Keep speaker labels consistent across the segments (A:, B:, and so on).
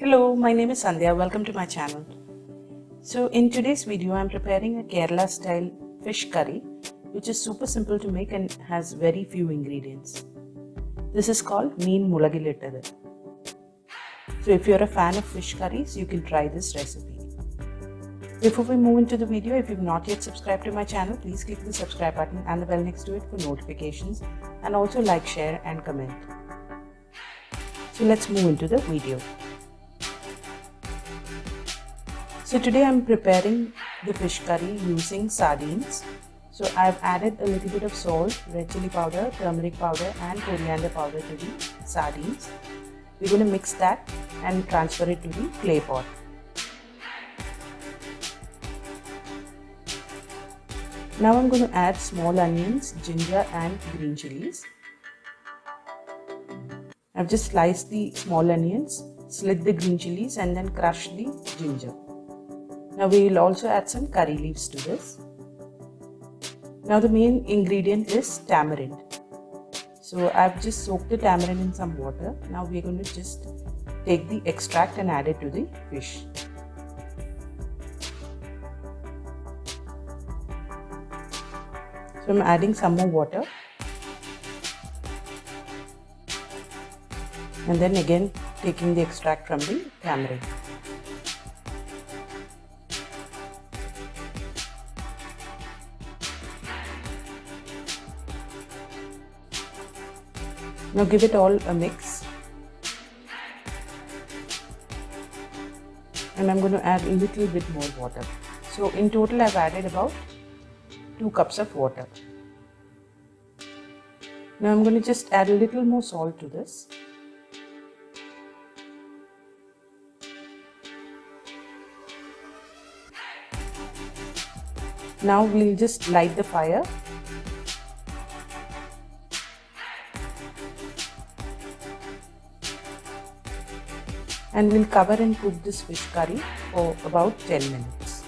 A: Hello, my name is Sandhya. Welcome to my channel. So in today's video, I'm preparing a Kerala style fish curry, which is super simple to make and has very few ingredients. This is called Meen Mulakittathu. So if you're a fan of fish curries, you can try this recipe. Before we move into the video, if you've not yet subscribed to my channel, please click the subscribe button and the bell next to it for notifications, and also like, share and comment. So let's move into the video. So today I'm preparing the fish curry using sardines. So I've added a little bit of salt, red chilli powder, turmeric powder and coriander powder to the sardines. We're going to mix that and transfer it to the clay pot. Now I'm going to add small onions, ginger and green chilies. I've just sliced the small onions, slit the green chilies and then crushed the ginger. Now we will also add some curry leaves to this. Now the main ingredient is tamarind. So I've just soaked the tamarind in some water. Now we're going to just take the extract and add it to the fish. So I'm adding some more water. And then again taking the extract from the tamarind. Now give it all a mix, and I'm going to add a little bit more water. So in total I've added about 2 cups of water. Now I'm going to just add a little more salt to this. Now we'll just light the fire. And we'll cover and cook this fish curry for about 10 minutes.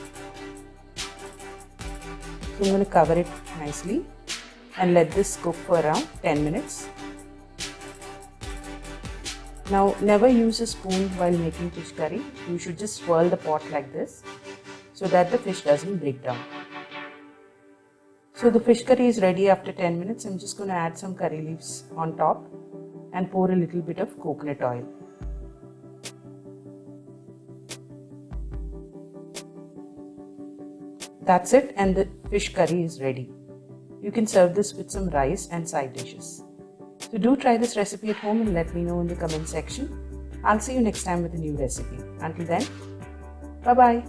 A: So I'm going to cover it nicely and let this cook for around 10 minutes. Now never use a spoon while making fish curry. You should just swirl the pot like this so that the fish doesn't break down. So the fish curry is ready after 10 minutes. I'm just going to add some curry leaves on top and pour a little bit of coconut oil. That's it, and the fish curry is ready. You can serve this with some rice and side dishes. So do try this recipe at home and let me know in the comment section. I'll see you next time with a new recipe. Until then, bye bye.